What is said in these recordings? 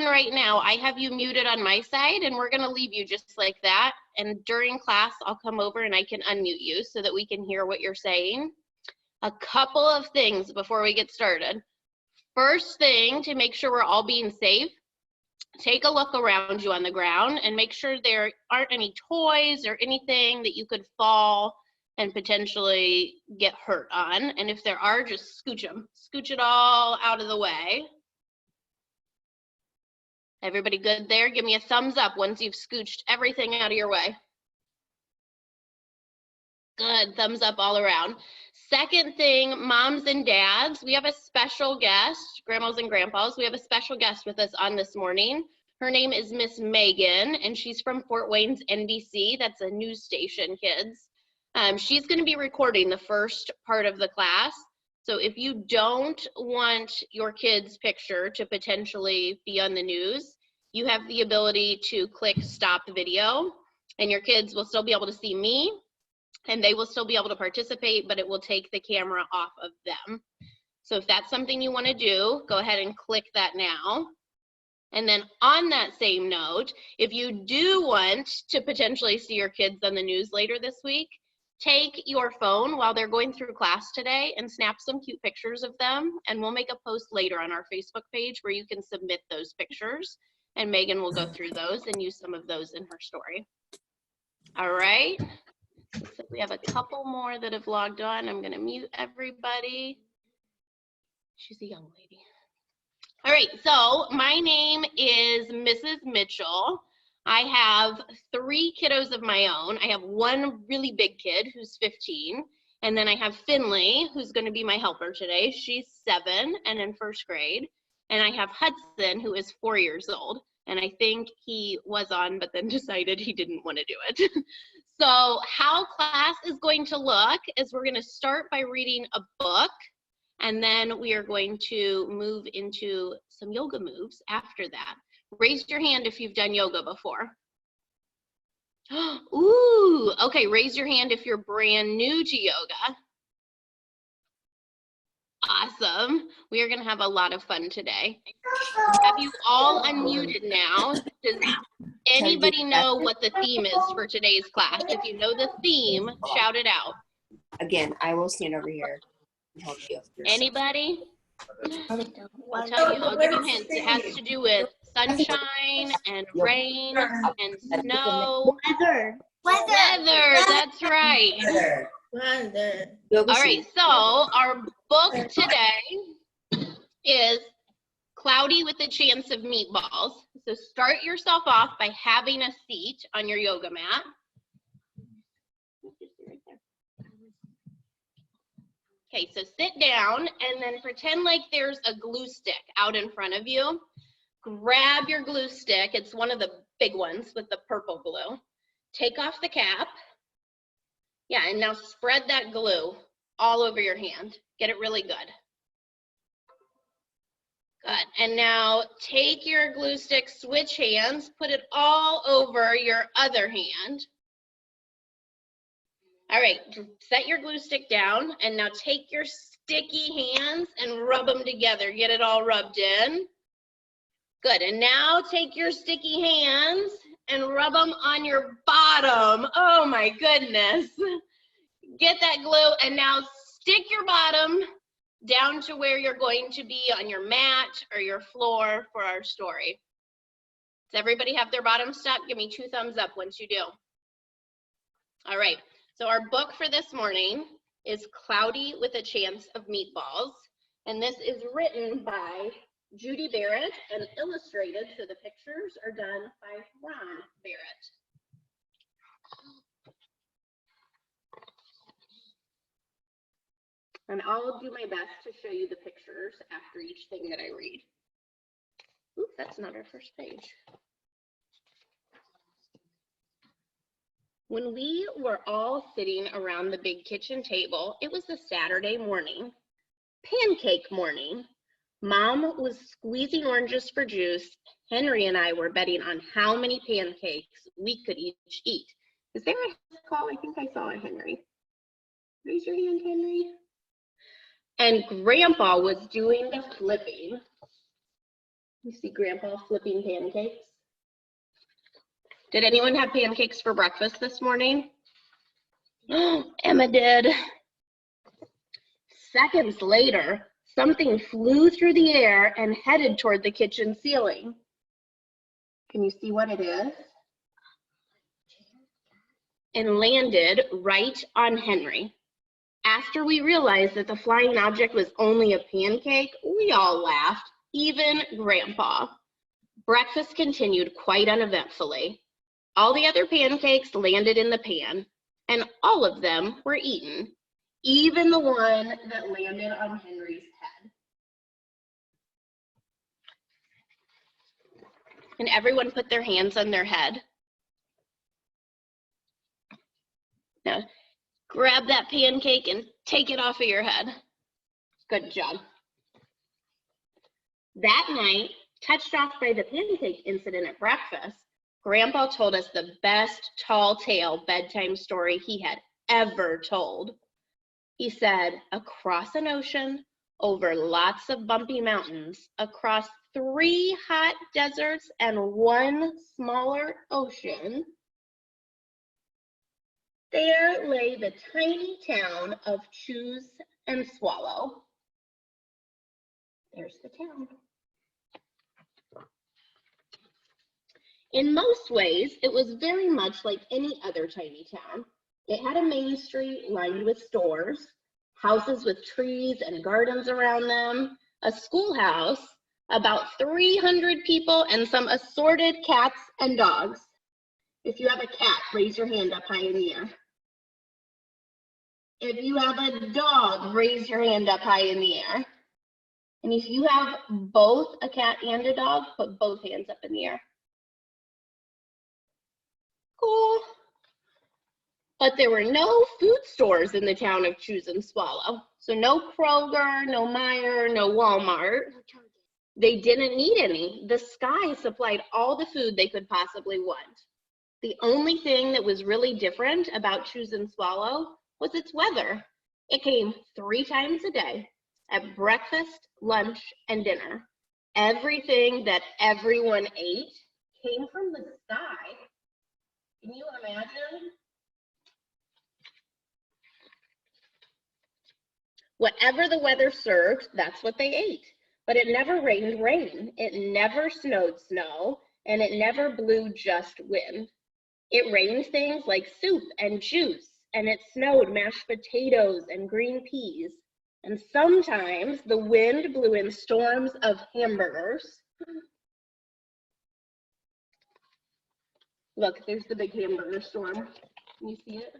right now, I have you muted on my side, and we're going to leave you just like that. And during class, I'll come over and I can unmute you so that we can hear what you're saying. A couple of things before we get started. First thing, to make sure we're all being safe, take a look around you on the ground and make sure there aren't any toys or anything that you could fall and potentially get hurt on. And if there are, just scooch them. Scooch it all out of the way. Everybody good there? Give me a thumbs up once you've scooched everything out of your way. Good, thumbs up all around. Second thing, moms and dads, we have a special guest, grandmas and grandpas, we have a special guest with us on this morning. Her name is Miss Megan, and she's from Fort Wayne's NBC. That's a news station, kids. She's gonna be recording the first part of the class. So if you don't want your kid's picture to potentially be on the news, you have the ability to click stop video, and your kids will still be able to see me, and they will still be able to participate, but it will take the camera off of them. So if that's something you want to do, go ahead and click that now. And then on that same note, if you do want to potentially see your kids on the news later this week, take your phone while they're going through class today and snap some cute pictures of them, and we'll make a post later on our Facebook page where you can submit those pictures, and Megan will go through those and use some of those in her story. All right. So we have a couple more that have logged on. I'm going to mute everybody. She's a young lady. All right, so my name is Mrs. Mitchell. I have 3 kiddos of my own. I have one really big kid who's 15, and then I have Finley, who's going to be my helper today. She's 7 and in 1st grade, and I have Hudson, who is 4 years old, and I think he was on, but then decided he didn't want to do it. So how class is going to look is we're going to start by reading a book, and then we are going to move into some yoga moves after that. Raise your hand if you've done yoga before. Ooh, okay, raise your hand if you're brand new to yoga. Awesome. We are going to have a lot of fun today. Have you all unmuted now? Does anybody know what the theme is for today's class? If you know the theme, shout it out. Again, I will stand over here and help you. Anybody? I'll tell you, I'll give you hints. It has to do with sunshine and rain and snow. Weather, that's right. All right, so our book today is Cloudy with a Chance of Meatballs. So start yourself off by having a seat on your yoga mat. Okay, so sit down and then pretend like there's a glue stick out in front of you. Grab your glue stick. It's one of the big ones with the purple glue. Take off the cap. Yeah, and now spread that glue all over your hand. Get it really good. Good, and now take your glue stick, switch hands, put it all over your other hand. All right, set your glue stick down, and now take your sticky hands and rub them together. Get it all rubbed in. Good, and now take your sticky hands and rub them on your bottom. Oh my goodness. Get that glue, and now stick your bottom down to where you're going to be on your mat or your floor for our story. Does everybody have their bottom stuck? Give me 2 thumbs up once you do. All right, so our book for this morning is Cloudy with a Chance of Meatballs, and this is written by Judy Barrett and illustrated, so the pictures are done by Ron Barrett. And I'll do my best to show you the pictures after each thing that I read. Oops, that's not our first page. When we were all sitting around the big kitchen table, it was a Saturday morning, pancake morning. Mom was squeezing oranges for juice. Henry and I were betting on how many pancakes we could each eat. Is there a call? I think I saw a Henry. Raise your hand, Henry. And Grandpa was doing the flipping. You see Grandpa flipping pancakes. Did anyone have pancakes for breakfast this morning? Emma did. Seconds later, something flew through the air and headed toward the kitchen ceiling. Can you see what it is? And landed right on Henry. After we realized that the flying object was only a pancake, we all laughed, even Grandpa. Breakfast continued quite uneventfully. All the other pancakes landed in the pan, and all of them were eaten, even the one that landed on Henry's head. And everyone put their hands on their head. Now, grab that pancake and take it off of your head. Good job. That night, touched off by the pancake incident at breakfast, Grandpa told us the best tall tale bedtime story he had ever told. He said, across an ocean, over lots of bumpy mountains, across 3 hot deserts and 1 smaller ocean, there lay the tiny town of Choose and Swallow. There's the town. In most ways, it was very much like any other tiny town. It had a main street lined with stores, houses with trees and gardens around them, a schoolhouse, about 300 people, and some assorted cats and dogs. If you have a cat, raise your hand up high in the air. If you have a dog, raise your hand up high in the air. And if you have both a cat and a dog, put both hands up in the air. Cool. But there were no food stores in the town of Choose and Swallow. So no Kroger, no Meijer, no Walmart. They didn't need any. The sky supplied all the food they could possibly want. The only thing that was really different about Choose and Swallow was its weather. It came 3 times a day, at breakfast, lunch, and dinner. Everything that everyone ate came from the sky. Can you imagine? Whatever the weather served, that's what they ate. But it never rained rain, it never snowed snow, and it never blew just wind. It rained things like soup and juice, and it snowed mashed potatoes and green peas. And sometimes the wind blew in storms of hamburgers. Look, there's the big hamburger storm. Can you see it?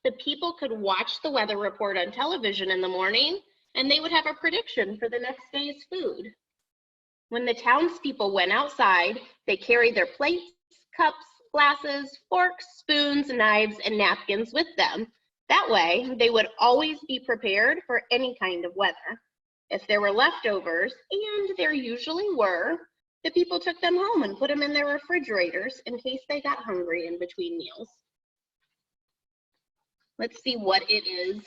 The people could watch the weather report on television in the morning, and they would have a prediction for the next day's food. When the townspeople went outside, they carried their plates, cups, glasses, forks, spoons, knives, and napkins with them. That way, they would always be prepared for any kind of weather. If there were leftovers, and there usually were, the people took them home and put them in their refrigerators in case they got hungry in between meals. Let's see what it is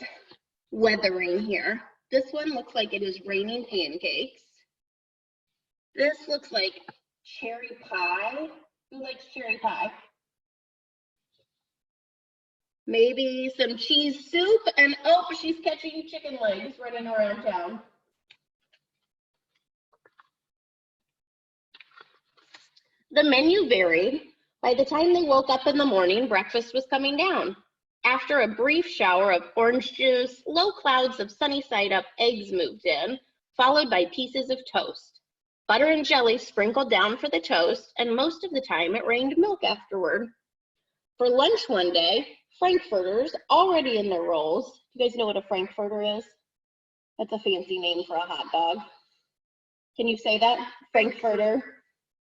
weathering here. This one looks like it is raining pancakes. This looks like cherry pie. Who likes cherry pie? Maybe some cheese soup, and oh, she's catching chicken legs running around town. The menu varied. By the time they woke up in the morning, breakfast was coming down. After a brief shower of orange juice, low clouds of sunny side up eggs moved in, followed by pieces of toast. Butter and jelly sprinkled down for the toast, and most of the time it rained milk afterward. For lunch one day, frankfurters, already in their rolls. You guys know what a frankfurter is? That's a fancy name for a hot dog. Can you say that? Frankfurter?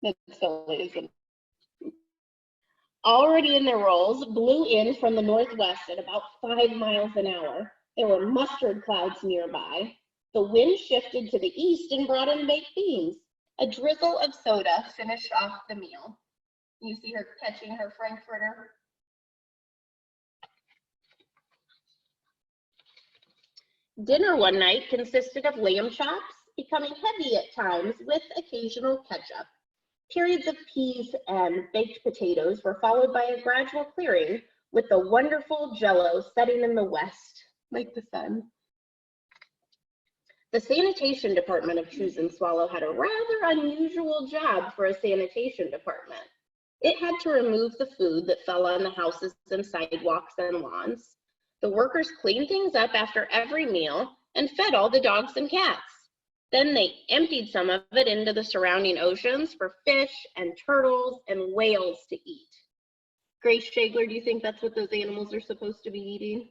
That's silly, isn't it? Already in their rolls, blew in from the northwest at about 5 miles an hour. There were mustard clouds nearby. The wind shifted to the east and brought in baked beans. A drizzle of soda finished off the meal. You see her catching her frankfurter. Dinner one night consisted of lamb chops, becoming heavy at times with occasional ketchup. Periods of peas and baked potatoes were followed by a gradual clearing, with the wonderful jello setting in the west, like the sun. The sanitation department of Choose and Swallow had a rather unusual job for a sanitation department. It had to remove the food that fell on the houses and sidewalks and lawns. The workers cleaned things up after every meal and fed all the dogs and cats. Then they emptied some of it into the surrounding oceans for fish and turtles and whales to eat. Grace Shagler, do you think that's what those animals are supposed to be eating?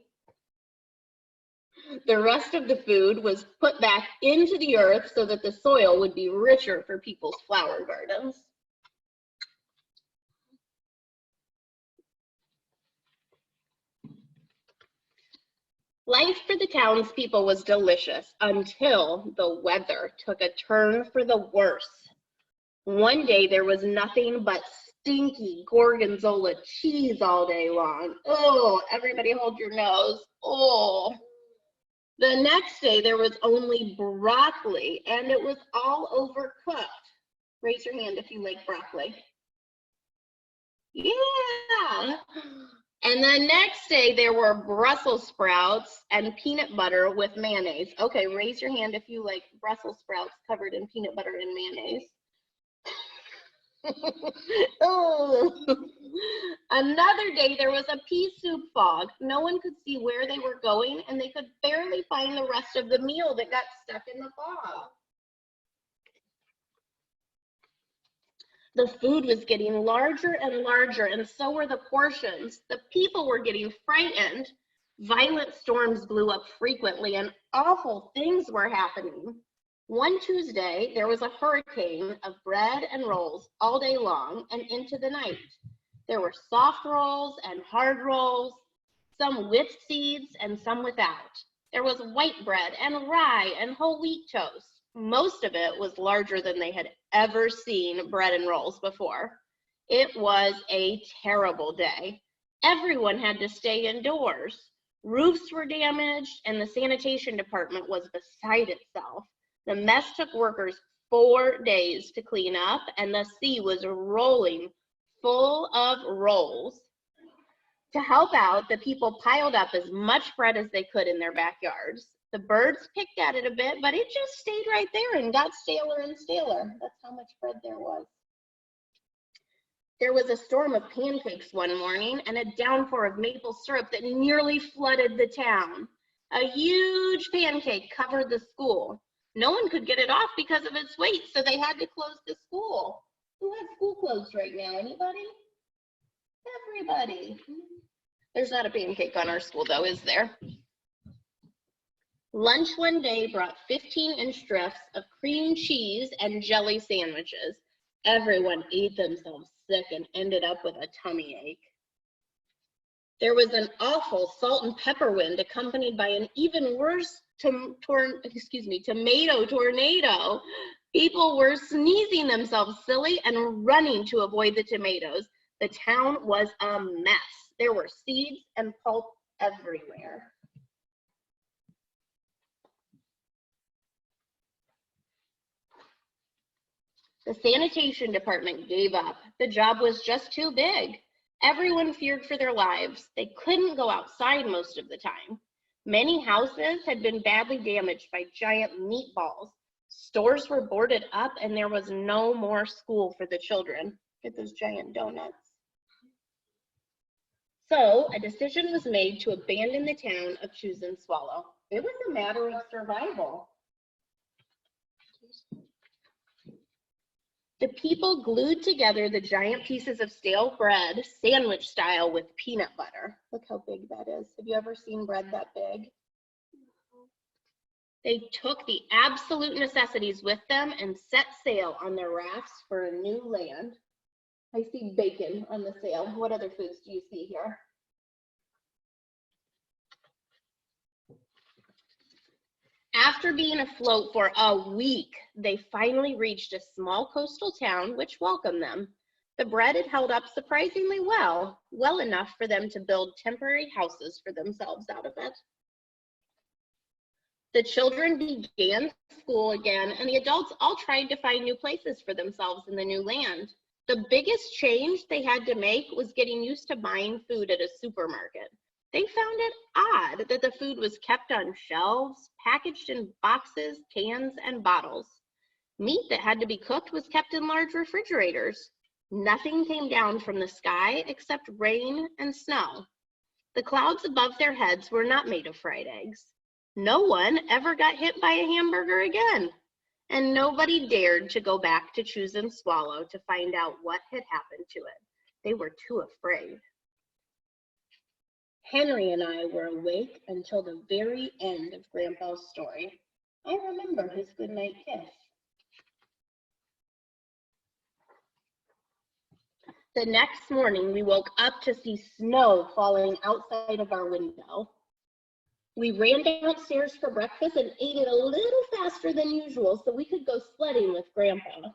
The rest of the food was put back into the earth so that the soil would be richer for people's flower gardens. Life for the townspeople was delicious until the weather took a turn for the worse. One day there was nothing but stinky gorgonzola cheese all day long. Oh, everybody hold your nose. Oh. The next day there was only broccoli and it was all overcooked. Raise your hand if you like broccoli. Yeah. And the next day there were Brussels sprouts and peanut butter with mayonnaise. Okay, raise your hand if you like Brussels sprouts covered in peanut butter and mayonnaise. Oh. Another day there was a pea soup fog. No one could see where they were going and they could barely find the rest of the meal that got stuck in the fog. The food was getting larger and larger, and so were the portions. The people were getting frightened. Violent storms blew up frequently, and awful things were happening. One Tuesday, there was a hurricane of bread and rolls all day long and into the night. There were soft rolls and hard rolls, some with seeds and some without. There was white bread and rye and whole wheat toast. Most of it was larger than they had ever seen bread and rolls before. It was a terrible day. Everyone had to stay indoors. Roofs were damaged and the sanitation department was beside itself. The mess took workers 4 days to clean up and the sea was rolling full of rolls. To help out, the people piled up as much bread as they could in their backyards. The birds picked at it a bit, but it just stayed right there and got staler and staler. That's how much bread there was. There was a storm of pancakes one morning and a downpour of maple syrup that nearly flooded the town. A huge pancake covered the school. No one could get it off because of its weight, so they had to close the school. Who has school closed right now? Anybody? Everybody. There's not a pancake on our school though, is there? Lunch one day brought 15-inch strips of cream cheese and jelly sandwiches. Everyone ate themselves sick and ended up with a tummy ache. There was an awful salt and pepper wind accompanied by an even worse tomato tornado. People were sneezing themselves silly and running to avoid the tomatoes. The town was a mess. There were seeds and pulp everywhere. The sanitation department gave up. The job was just too big. Everyone feared for their lives. They couldn't go outside most of the time. Many houses had been badly damaged by giant meatballs. Stores were boarded up and there was no more school for the children. Get those giant donuts. So a decision was made to abandon the town of Choose and Swallow. It was a matter of survival. The people glued together the giant pieces of stale bread, sandwich style, with peanut butter. Look how big that is. Have you ever seen bread that big? They took the absolute necessities with them and set sail on their rafts for a new land. I see bacon on the sail. What other foods do you see here? After being afloat for a week, they finally reached a small coastal town which welcomed them. The bread had held up surprisingly well enough for them to build temporary houses for themselves out of it. The children began school again, and the adults all tried to find new places for themselves in the new land. The biggest change they had to make was getting used to buying food at a supermarket. They found it odd that the food was kept on shelves, packaged in boxes, cans, and bottles. Meat that had to be cooked was kept in large refrigerators. Nothing came down from the sky except rain and snow. The clouds above their heads were not made of fried eggs. No one ever got hit by a hamburger again, and nobody dared to go back to Choose and Swallow to find out what had happened to it. They were too afraid. Henry and I were awake until the very end of Grandpa's story. I remember his goodnight kiss. The next morning, we woke up to see snow falling outside of our window. We ran downstairs for breakfast and ate it a little faster than usual so we could go sledding with Grandpa.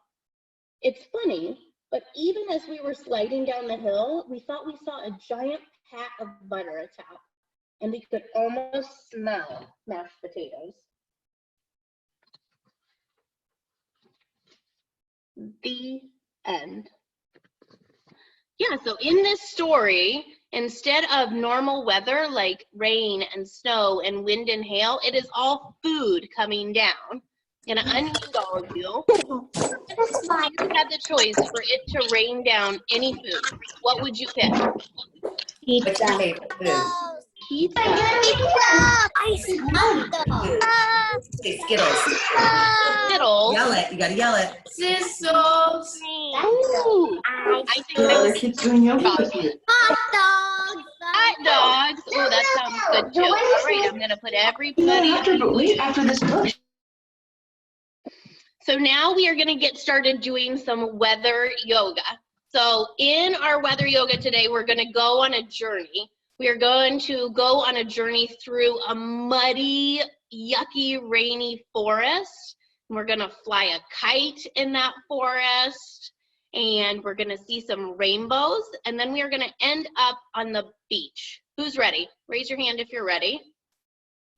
It's funny, but even as we were sliding down the hill, we thought we saw a giant pat of butter atop, and we could almost smell mashed potatoes. The end. Yeah, so in this story, instead of normal weather like rain and snow and wind and hail, it is all food coming down. I'm gonna unmute all of you. If you had the choice for it to rain down any food, what would you pick? What's your favorite food? Pizza. Ice Skittles. Skittles. Yell it. You gotta yell it. Scissors. Ooh, I think I would pick chocolate. Hot dogs. Oh, that sounds good too. All right, I'm gonna put everybody After this book. So now we are going to get started doing some weather yoga. So in our weather yoga today, we're going to go on a journey. We are going to go on a journey through a muddy, yucky, rainy forest. We're going to fly a kite in that forest, and we're going to see some rainbows, and then we are going to end up on the beach. Who's ready? Raise your hand if you're ready.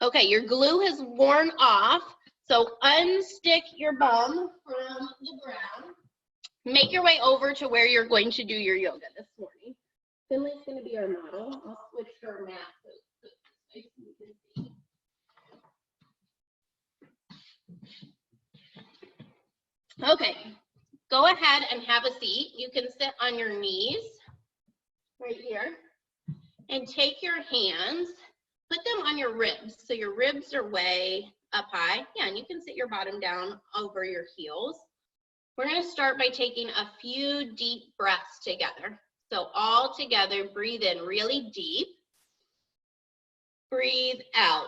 Okay, your glue has worn off. So unstick your bum from the ground. Make your way over to where you're going to do your yoga this morning. Finley's going to be our model. I'll switch her mat so you can see. Okay, go ahead and have a seat. You can sit on your knees right here and take your hands, put them on your ribs. So your ribs are way up high. Yeah, and you can sit your bottom down over your heels. We're going to start by taking a few deep breaths together. So all together, breathe in really deep. Breathe out.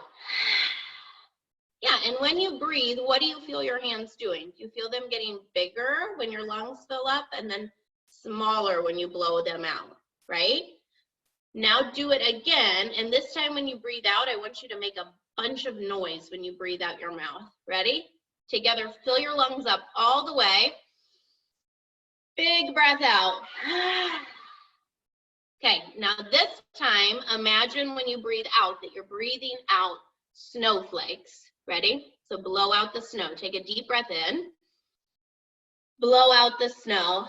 Yeah, and when you breathe, what do you feel your hands doing? Do you feel them getting bigger when your lungs fill up and then smaller when you blow them out, right? Now do it again, and this time when you breathe out, I want you to make a bunch of noise when you breathe out your mouth. Ready? Together, fill your lungs up all the way. Big breath out. Okay, now this time, imagine when you breathe out that you're breathing out snowflakes. Ready? So blow out the snow. Take a deep breath in. Blow out the snow.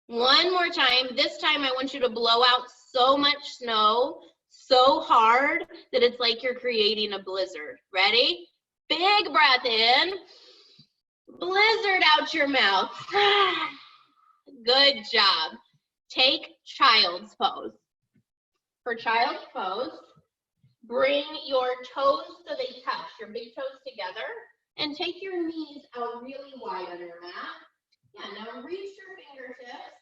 One more time. This time I want you to blow out so much snow, so hard that it's like you're creating a blizzard. Ready? Big breath in. Blizzard out your mouth. Good job. Take child's pose. For child's pose, bring your toes so they touch, your big toes together, and take your knees out really wide on your mat. Yeah, now reach your fingertips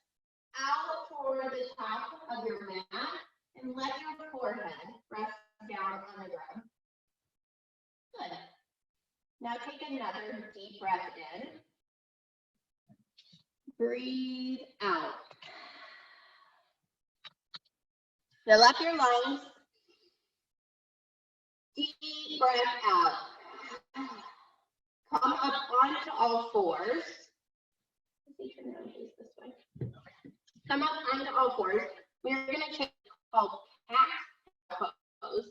out toward the top of your mat and let your forehead rest down on the ground. Good. Now take another deep breath in. Breathe out. Fill up your lungs. Deep breath out. Come up onto all fours. Come up onto all fours. We're going to take called cat pose.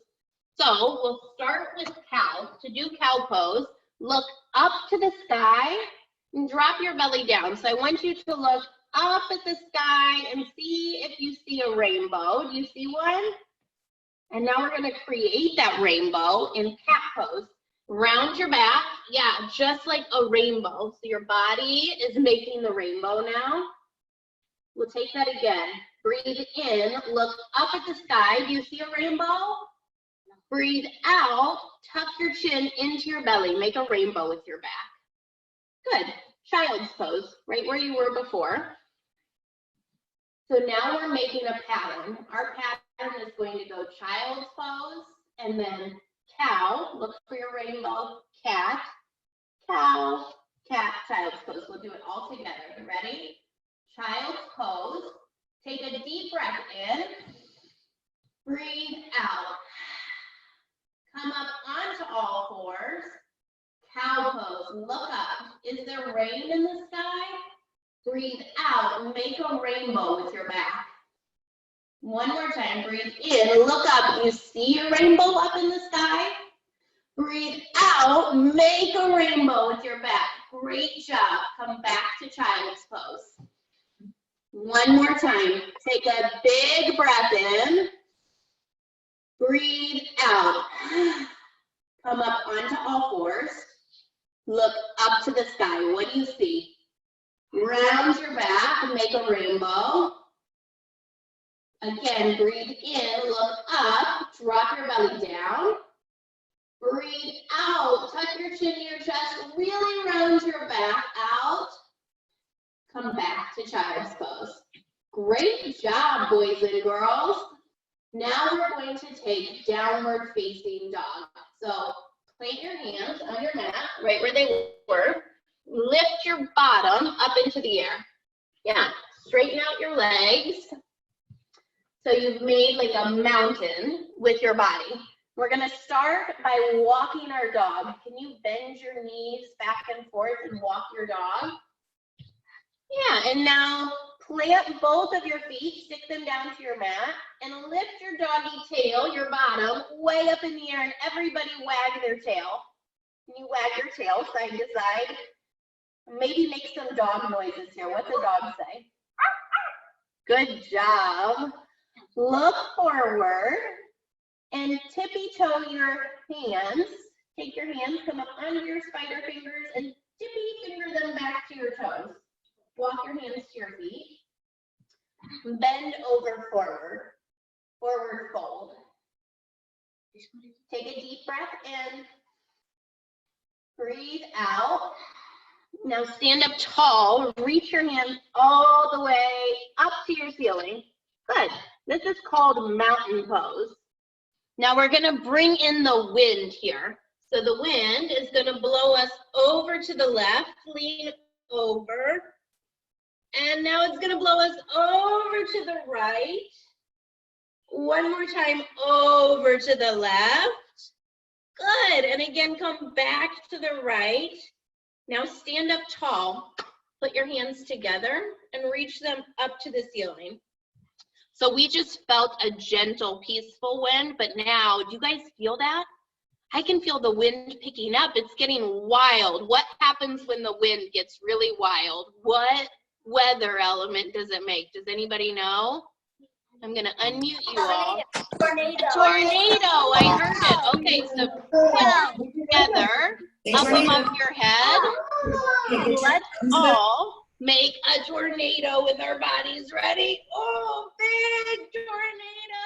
So we'll start with cow. To do cow pose, look up to the sky and drop your belly down. So I want you to look up at the sky and see if you see a rainbow. Do you see one? And now we're going to create that rainbow in cat pose. Round your back. Yeah, just like a rainbow. So your body is making the rainbow now. We'll take that again. Breathe in, look up at the sky. Do you see a rainbow? Breathe out, tuck your chin into your belly. Make a rainbow with your back. Good. Child's pose, right where you were before. So now we're making a pattern. Our pattern is going to go child's pose and then cow. Look for your rainbow. Cat, cow, cat, child's pose. We'll do it all together. Ready? Child's pose. Take a deep breath in. Breathe out. Come up onto all fours. Cow pose. Look up. Is there rain in the sky? Breathe out and make a rainbow with your back. One more time. Breathe in. Look up. You see a rainbow up in the sky? Breathe out. Make a rainbow with your back. Great job. Come back to child's pose. One more time. Take a big breath in. Breathe out. Come up onto all fours. Look up to the sky. What do you see? Round your back and make a rainbow. Again, breathe in, look up, drop your belly down. Breathe out, tuck your chin to your chest, really round your back out. Come back to child's pose. Great job, boys and girls. Now we're going to take downward facing dog. So plant your hands on your mat, right where they were. Lift your bottom up into the air. Yeah, straighten out your legs. So you've made like a mountain with your body. We're gonna start by walking our dog. Can you bend your knees back and forth and walk your dog? Yeah, and now plant both of your feet, stick them down to your mat, and lift your doggy tail, your bottom, way up in the air, and everybody wag their tail. Can you wag your tail side to side? Maybe make some dog noises here. What's a dog say? Good job. Look forward and tippy toe your hands. Take your hands, come up onto your spider fingers and tippy finger them back to your toes. Walk your hands to your feet. Bend over forward. Forward fold. Take a deep breath in. Breathe out. Now stand up tall, reach your hands all the way up to your ceiling. Good. This is called mountain pose. Now we're gonna bring in the wind here. So the wind is gonna blow us over to the left, lean over. And now it's gonna blow us over to the right. One more time, over to the left. Good, and again, come back to the right. Now stand up tall, put your hands together and reach them up to the ceiling. So we just felt a gentle, peaceful wind, but now, do you guys feel that? I can feel the wind picking up. It's getting wild. What happens when the wind gets really wild? What weather element does it make? Does anybody know? I'm gonna unmute you all. Tornado. A tornado, I heard it. Okay, so put together up above your head. Let's all make a tornado with our bodies. Ready? Oh, big tornado.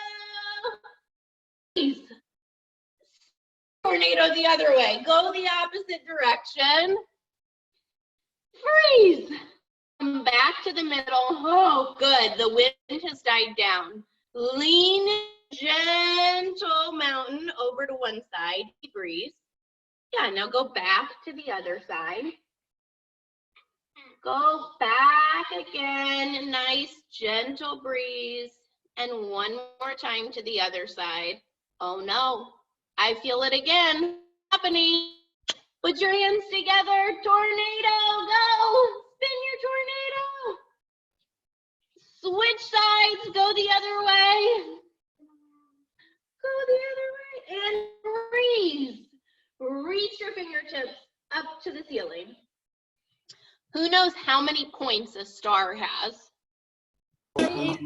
Please. Tornado the other way. Go the opposite direction. Freeze. Come back to the middle. Oh, good. The wind has died down. Lean, gentle mountain over to one side. Breeze. Yeah, now go back to the other side. Go back again. Nice, gentle breeze. And one more time to the other side. Oh no, I feel it again happening. Put your hands together. Tornado, go. Spin your tornado. Switch sides, go the other way. Go the other way. and breathe. Reach your fingertips up to the ceiling. Who knows how many points a star has? 5.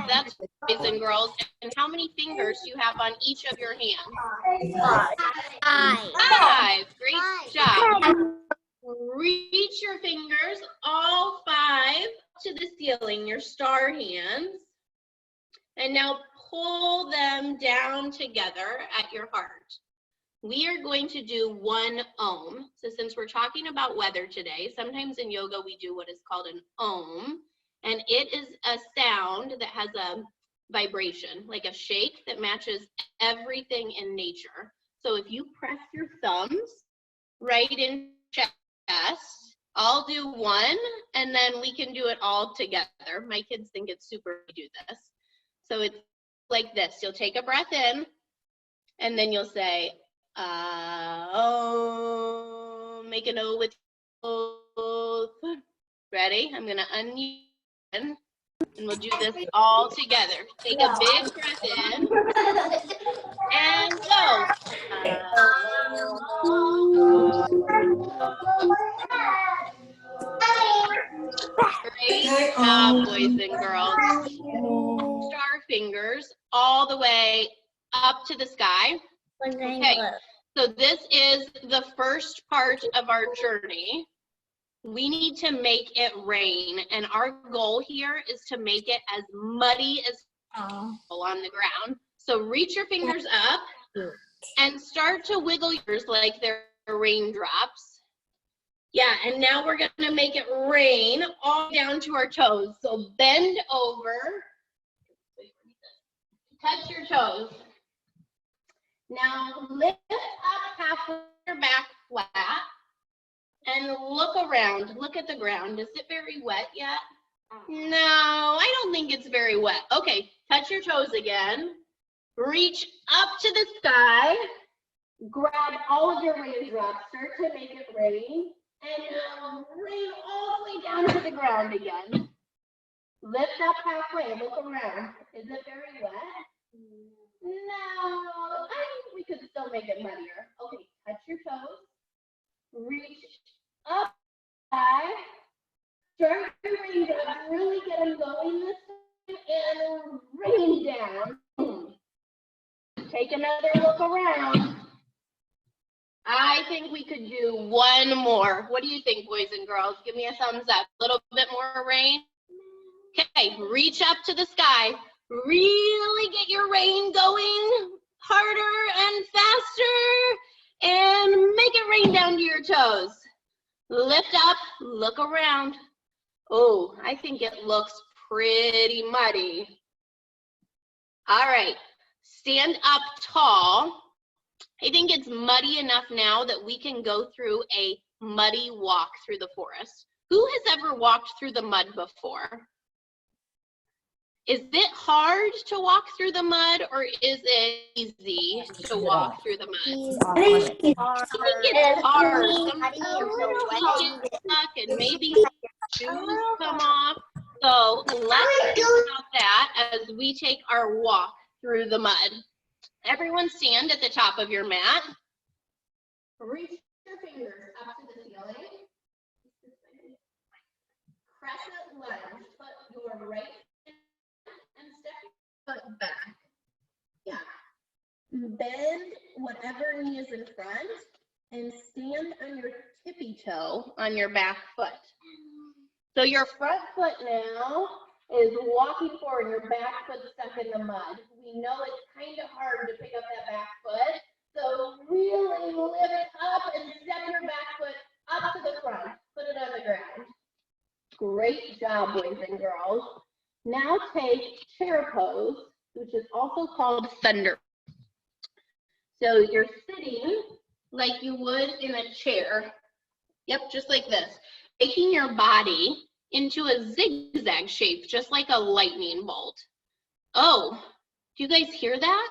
That's boys and girls. And how many fingers do you have on each of your hands? 5. Great job. Reach your fingers, all 5, to the ceiling, your star hands. And now pull them down together at your heart. We are going to do 1 ohm. So since we're talking about weather today, sometimes in yoga we do what is called an ohm. And it is a sound that has a vibration, like a shake that matches everything in nature. So if you press your thumbs right in chest, I'll do 1, and then we can do it all together. My kids think it's super to do this. So it's like this. You'll take a breath in, and then you'll say, oh, make an O with both. Ready? I'm going to unmute, and we'll do this all together. Take a big breath in, and go. Great job, boys and girls. Star fingers all the way up to the sky. Okay, so this is the first part of our journey. We need to make it rain, and our goal here is to make it as muddy as possible on the ground. So reach your fingers up and start to wiggle yours like they're raindrops. Yeah, and now we're gonna make it rain all down to our toes. So bend over, touch your toes. Now lift up halfway your back flat and look around. Look at the ground. Is it very wet yet? No, I don't think it's very wet. Okay, touch your toes again. Reach up to the sky. Grab all of your raindrops. Start to make it rain. And now rain all the way down to the ground again. Lift up halfway. Look around. Is it very wet? No, I think we could still make it muddier. Okay, touch your toes. Reach up high. Start your raindrops. Really get them going this time. And rain down. Take another look around. I think we could do 1 more. What do you think, boys and girls? Give me a thumbs up. A little bit more rain. Okay, reach up to the sky. Really get your rain going harder and faster, and make it rain down to your toes. Lift up, look around. Oh, I think it looks pretty muddy. All right, stand up tall. I think it's muddy enough now that we can go through a muddy walk through the forest. Who has ever walked through the mud before? Is it hard to walk through the mud, or is it easy to walk through the mud? I think it's I think it's hard. Sometimes you get stuck and maybe shoes come off. So let's think about that as we take our walk through the mud. Everyone stand at the top of your mat. Reach your fingers up to the ceiling. Crescent lunge. Put your right and step your foot back. Yeah. Bend whatever knee is in front and stand on your tippy toe on your back foot. So your front foot now is walking forward, your back foot stuck in the mud. We know it's kind of hard to pick up that back foot. So really lift up and step your back foot up to the front. Put it on the ground. Great job, boys and girls. Now take chair pose, which is also called thunder. So you're sitting like you would in a chair. Yep, just like this. Taking your body into a zigzag shape, just like a lightning bolt. Oh, do you guys hear that?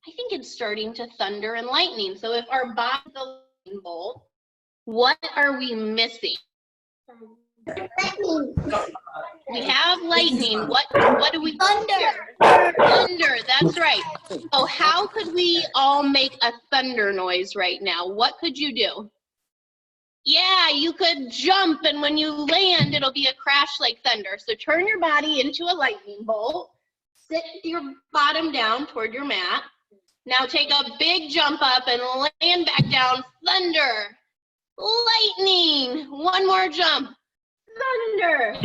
I think it's starting to thunder and lightning. So if our body's a lightning bolt, what are we missing? We have lightning. What do we Thunder. hear? Thunder, that's right. So how could we all make a thunder noise right now? What could you do? Yeah, you could jump, and when you land, it'll be a crash like thunder. So turn your body into a lightning bolt. Sit your bottom down toward your mat. Now take a big jump up and land back down. Thunder. Lightning. One more jump. Thunder.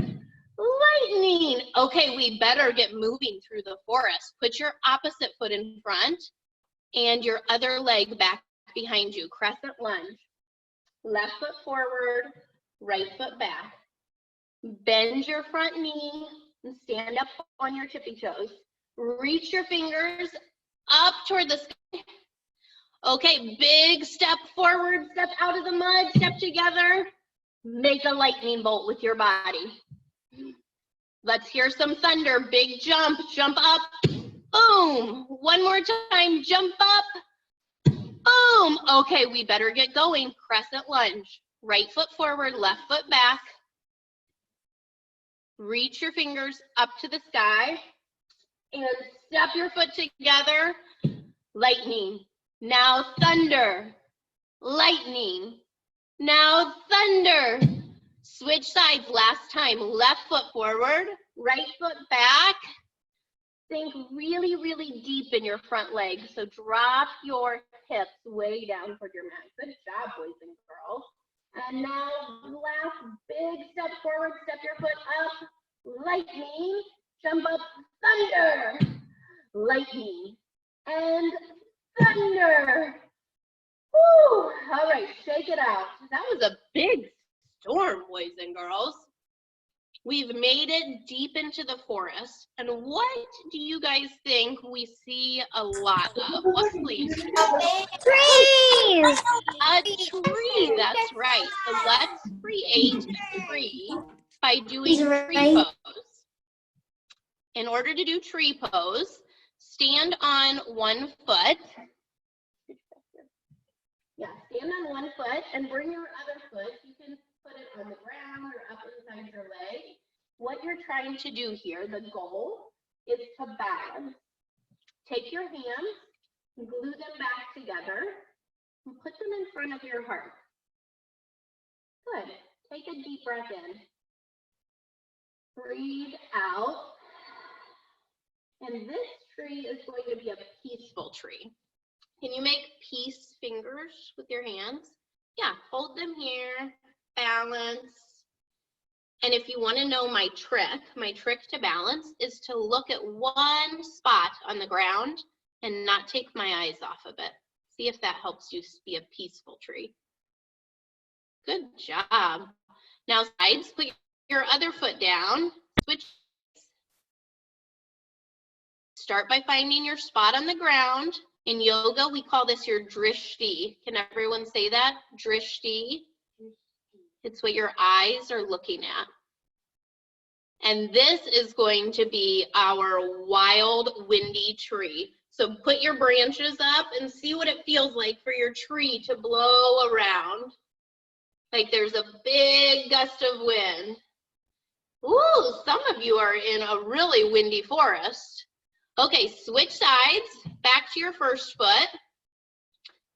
Lightning. Okay, we better get moving through the forest. Put your opposite foot in front and your other leg back behind you. Crescent lunge. Left foot forward, right foot back. Bend your front knee and stand up on your tippy toes. Reach your fingers up toward the sky. Okay, big step forward, step out of the mud, step together. Make a lightning bolt with your body. Let's hear some thunder. Big jump, jump up, boom. One more time, jump up, boom. Okay, we better get going. Crescent lunge. Right foot forward, left foot back. Reach your fingers up to the sky and step your foot together. Lightning. Now thunder. Lightning. Now thunder. Switch sides last time. Left foot forward, right foot back. Sink really, really deep in your front leg. So drop your hips way down toward your mat. Good job, boys and girls. And now last big step forward, step your foot up. Lightning, jump up, thunder. Lightning and thunder. Woo! All right, shake it out. That was a big storm, boys and girls. We've made it deep into the forest. And what do you guys think we see a lot of? What plants? Trees. A tree, that's right. So let's create a tree by doing tree pose. In order to do tree pose, stand on one foot. Yeah, stand on one foot and bring your other foot. You can put it on the ground or up inside your leg. What you're trying to do here, the goal, is to balance. Take your hands, glue them back together, and put them in front of your heart. Good. Take a deep breath in. Breathe out. And this tree is going to be a peaceful tree. Can you make peace fingers with your hands? Yeah, hold them here, balance. And if you want to know my trick to balance is to look at one spot on the ground and not take my eyes off of it. See if that helps you be a peaceful tree. Good job. Now sides, put your other foot down, switch. Start by finding your spot on the ground. In yoga, we call this your drishti. Can everyone say that? Drishti. It's what your eyes are looking at. And this is going to be our wild, windy tree. So put your branches up and see what it feels like for your tree to blow around. Like there's a big gust of wind. Ooh, some of you are in a really windy forest. Okay, switch sides, back to your first foot.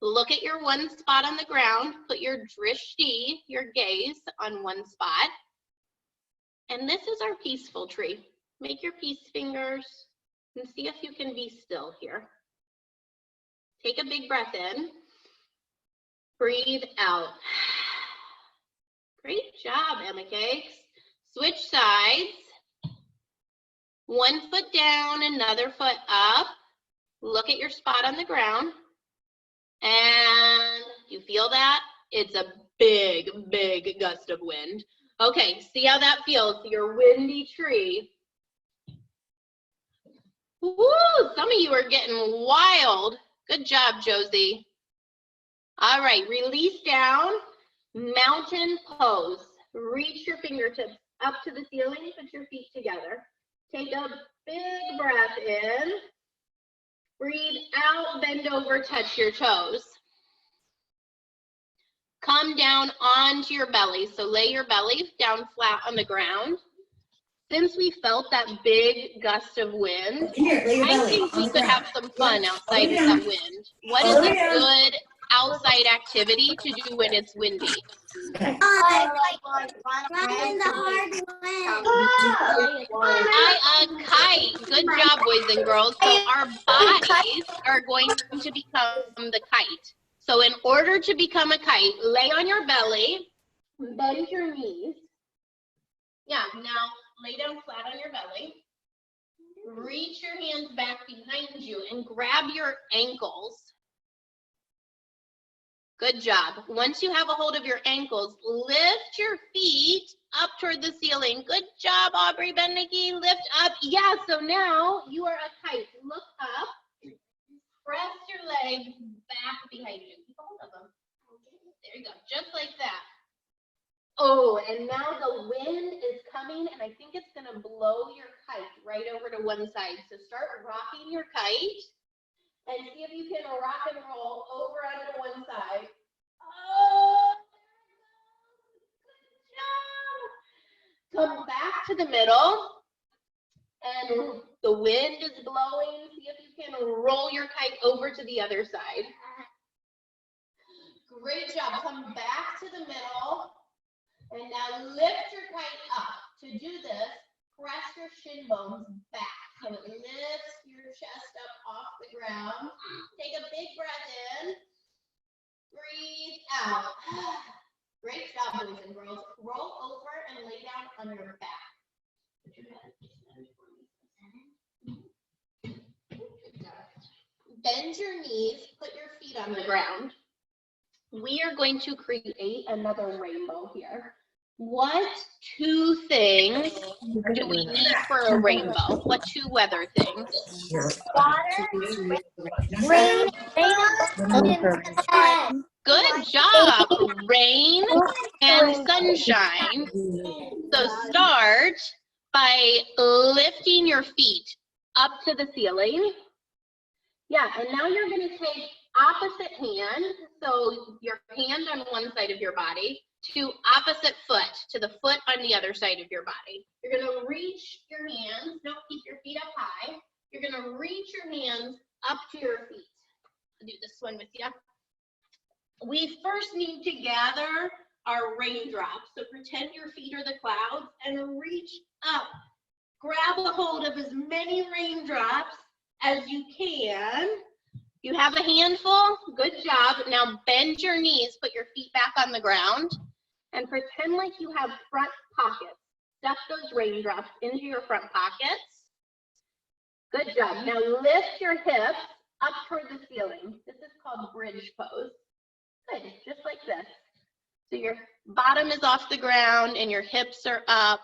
Look at your one spot on the ground. Put your drishti, your gaze, on one spot. And this is our peaceful tree. Make your peace fingers and see if you can be still here. Take a big breath in. Breathe out. Great job, Emma Cakes. Switch sides. One foot down, another foot up. Look at your spot on the ground. And you feel that? It's a big, big gust of wind. Okay, see how that feels, your windy tree. Woo, some of you are getting wild. Good job, Josie. All right, release down, mountain pose. Reach your fingertips up to the ceiling, put your feet together. Take a big breath in. Breathe out, bend over, touch your toes. Come down onto your belly. So lay your belly down flat on the ground. Since we felt that big gust of wind, I think we could have some fun outside with that wind. What is a good outside activity to do when it's windy? Run in the hard wind. Fly a kite. Good job, boys and girls. So our bodies are going to become the kite. So in order to become a kite, lay on your belly, bend your knees. Yeah, now lay down flat on your belly. Reach your hands back behind you and grab your ankles. Good job. Once you have a hold of your ankles, lift your feet up toward the ceiling. Good job, Aubrey Beneke. Lift up. Yeah, so now you are a kite. Look up. Press your legs back behind you. Keep a hold of them. There you go. Just like that. Oh, and now the wind is coming, and I think it's going to blow your kite right over to one side. So start rocking your kite, and see if you can rock and roll over onto one side. Oh, good job. Come back to the middle, and the wind is blowing. See if you can roll your kite over to the other side. Great job. Come back to the middle. And now lift your kite up. To do this, press your shin bones back. So it lifts your chest up off the ground. Take a big breath in. Breathe out. Great job, boys and girls. Roll over and lay down on your back. Bend your knees. Put your feet on the ground. We are going to create another rainbow here. What two things do we need for a rainbow? What two weather things? Rain. Good job. Rain and sunshine. So start by lifting your feet up to the ceiling. Yeah, and now you're going to take opposite hand, so your hand on one side of your body, to opposite foot, to the foot on the other side of your body. You're going to reach your hands, don't keep your feet up high. You're going to reach your hands up to your feet. I'll do this one with you. We first need to gather our raindrops. So pretend your feet are the clouds and reach up. Grab a hold of as many raindrops as you can. You have a handful? Good job. Now bend your knees, put your feet back on the ground, and pretend like you have front pockets. Stuff those raindrops into your front pockets. Good job. Now lift your hips up toward the ceiling. This is called bridge pose. Good, just like this. So your bottom is off the ground and your hips are up.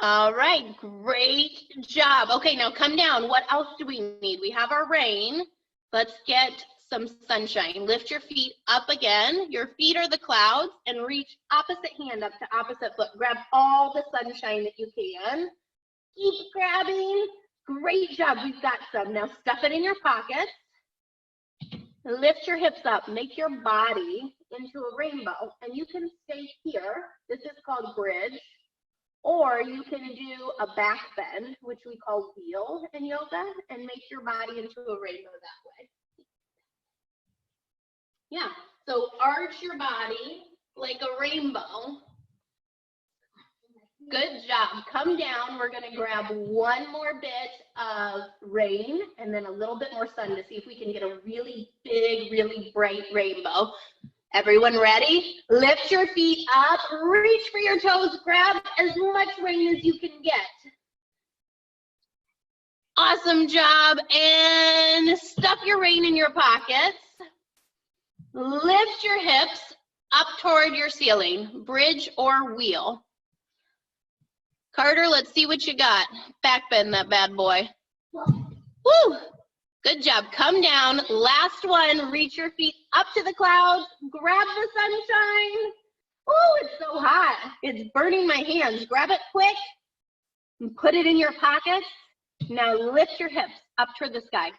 All right, great job. Okay, now come down. What else do we need? We have our rain. Let's get some sunshine. Lift your feet up again. Your feet are the clouds, and reach opposite hand up to opposite foot. Grab all the sunshine that you can. Keep grabbing. Great job. We've got some. Now stuff it in your pockets. Lift your hips up. Make your body into a rainbow, and you can stay here. This is called bridge. Or you can do a back bend, which we call wheel in yoga, and make your body into a rainbow that way. Yeah, so arch your body like a rainbow. Good job. Come down. We're going to grab one more bit of rain and then a little bit more sun to see if we can get a really big, really bright rainbow. Everyone ready? Lift your feet up, reach for your toes, grab as much rain as you can get. Awesome job, and stuff your rain in your pockets. Lift your hips up toward your ceiling, bridge or wheel. Carter, let's see what you got. Back bend that bad boy. Woo! Good job. Come down. Last one. Reach your feet up to the clouds. Grab the sunshine. Oh, it's so hot. It's burning my hands. Grab it quick and put it in your pockets. Now lift your hips up toward the sky.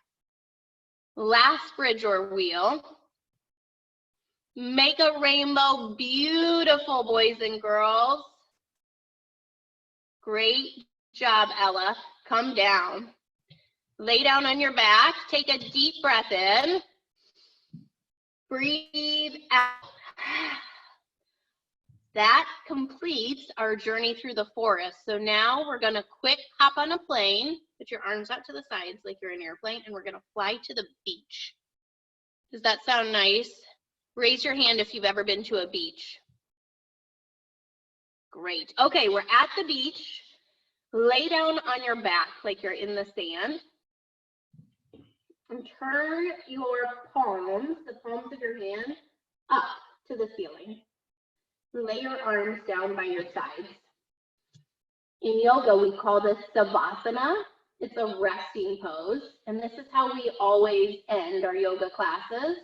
Last bridge or wheel. Make a rainbow beautiful, boys and girls. Great job, Ella. Come down. Lay down on your back. Take a deep breath in. Breathe out. That completes our journey through the forest. So now we're gonna quick hop on a plane, put your arms out to the sides like you're in an airplane, and we're gonna fly to the beach. Does that sound nice? Raise your hand if you've ever been to a beach. Great. Okay, we're at the beach. Lay down on your back like you're in the sand. And turn your palms, the palms of your hand, up to the ceiling. Lay your arms down by your sides. In yoga, we call this savasana. It's a resting pose, and this is how we always end our yoga classes.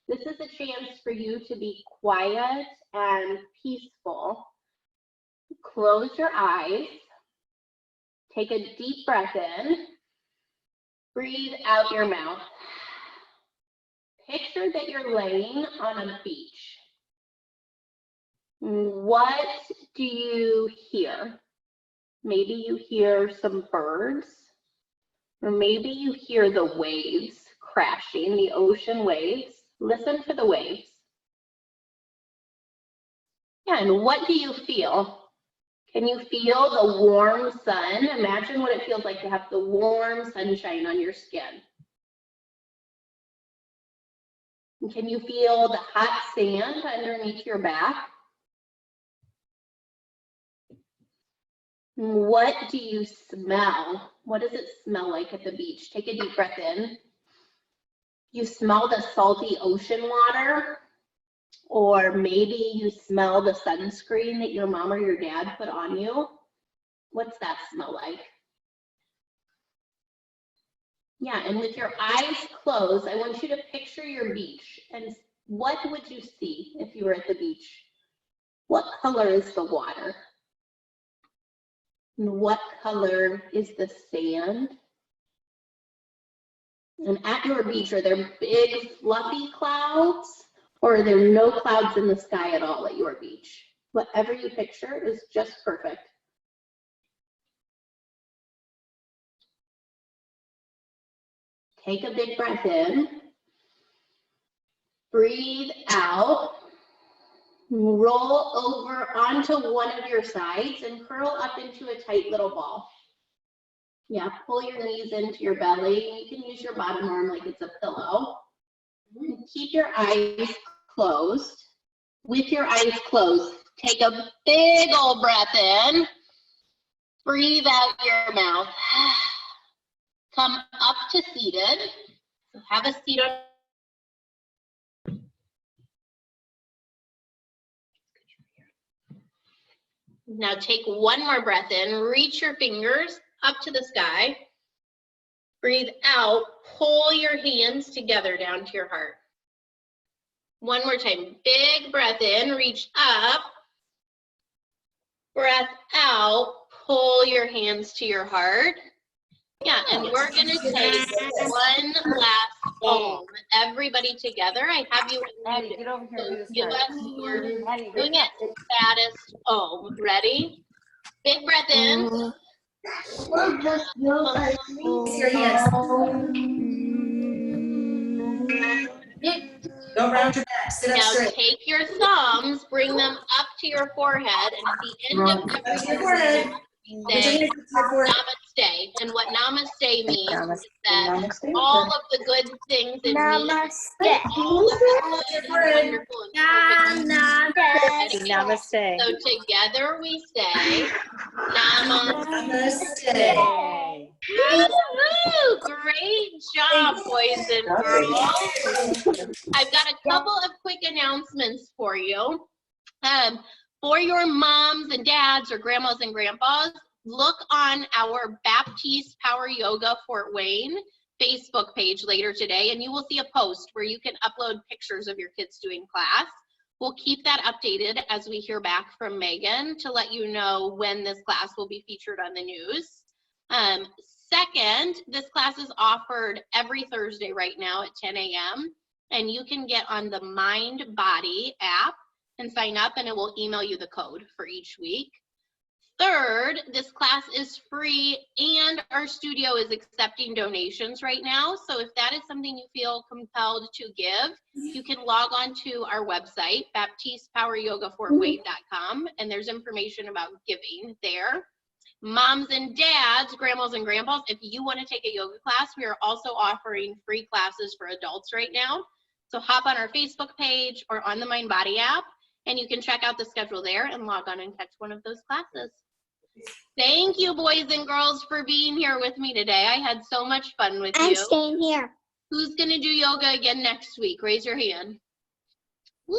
This is a chance for you to be quiet and peaceful. Close your eyes. Take a deep breath in. Breathe out your mouth. Picture that you're laying on a beach. What do you hear? Maybe you hear some birds, or maybe you hear the waves crashing, the ocean waves. Listen to the waves. Yeah, and what do you feel? Can you feel the warm sun? Imagine what it feels like to have the warm sunshine on your skin. And can you feel the hot sand underneath your back? What do you smell? What does it smell like at the beach? Take a deep breath in. You smell the salty ocean water, or maybe you smell the sunscreen that your mom or your dad put on you. What's that smell like? Yeah, and with your eyes closed, I want you to picture your beach. And what would you see if you were at the beach? What color is the water? And what color is the sand? And at your beach, are there big fluffy clouds, or are there no clouds in the sky at all at your beach? Whatever you picture is just perfect. Take a big breath in. Breathe out. Roll over onto one of your sides and curl up into a tight little ball. Yeah, pull your knees into your belly. You can use your bottom arm like it's a pillow. Keep your eyes closed. With your eyes closed, take a big old breath in. Breathe out your mouth. Come up to seated. So have a seat on. Now take one more breath in. Reach your fingers up to the sky. Breathe out. Pull your hands together down to your heart. One more time. Big breath in. Reach up. Breath out. Pull your hands to your heart. Yeah, and we're going to take one last Om. Everybody together. I have you unmuted. Get over here and do this Give part. us your doing it saddest Om. Ready? Big breath in. Don't round your back. Sit up Now straight. take your thumbs, bring them up to your forehead, and at the end of every forehead. we say namaste. And what namaste means is that all of the good things in me, all of the good and wonderful and perfect in me. Namaste. So together we say namaste. Namaste. Woo-hoo! Great job, boys and girls. I've got a couple of quick announcements for you. For your moms and dads or grandmas and grandpas, look on our Baptiste Power Yoga Fort Wayne Facebook page later today, and you will see a post where you can upload pictures of your kids doing class. We'll keep that updated as we hear back from Megan to let you know when this class will be featured on the news. Second, this class is offered every Thursday right now at 10 a.m. and you can get on the Mind Body app and sign up, and it will email you the code for each week. Third, this class is free, and our studio is accepting donations right now. So if that is something you feel compelled to give, you can log on to our website, BaptistePowerYogaFortWayne.com, and there's information about giving there. Moms and dads, grandmas and grandpas, if you want to take a yoga class, we are also offering free classes for adults right now. So hop on our Facebook page or on the Mind Body app, and you can check out the schedule there and log on and catch one of those classes. Thank you, boys and girls, for being here with me today. I had so much fun with you. I'm staying here. Who's going to do yoga again next week? Raise your hand. Woo!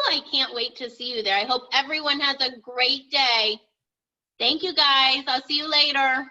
I can't wait to see you there. I hope everyone has a great day. Thank you, guys. I'll see you later.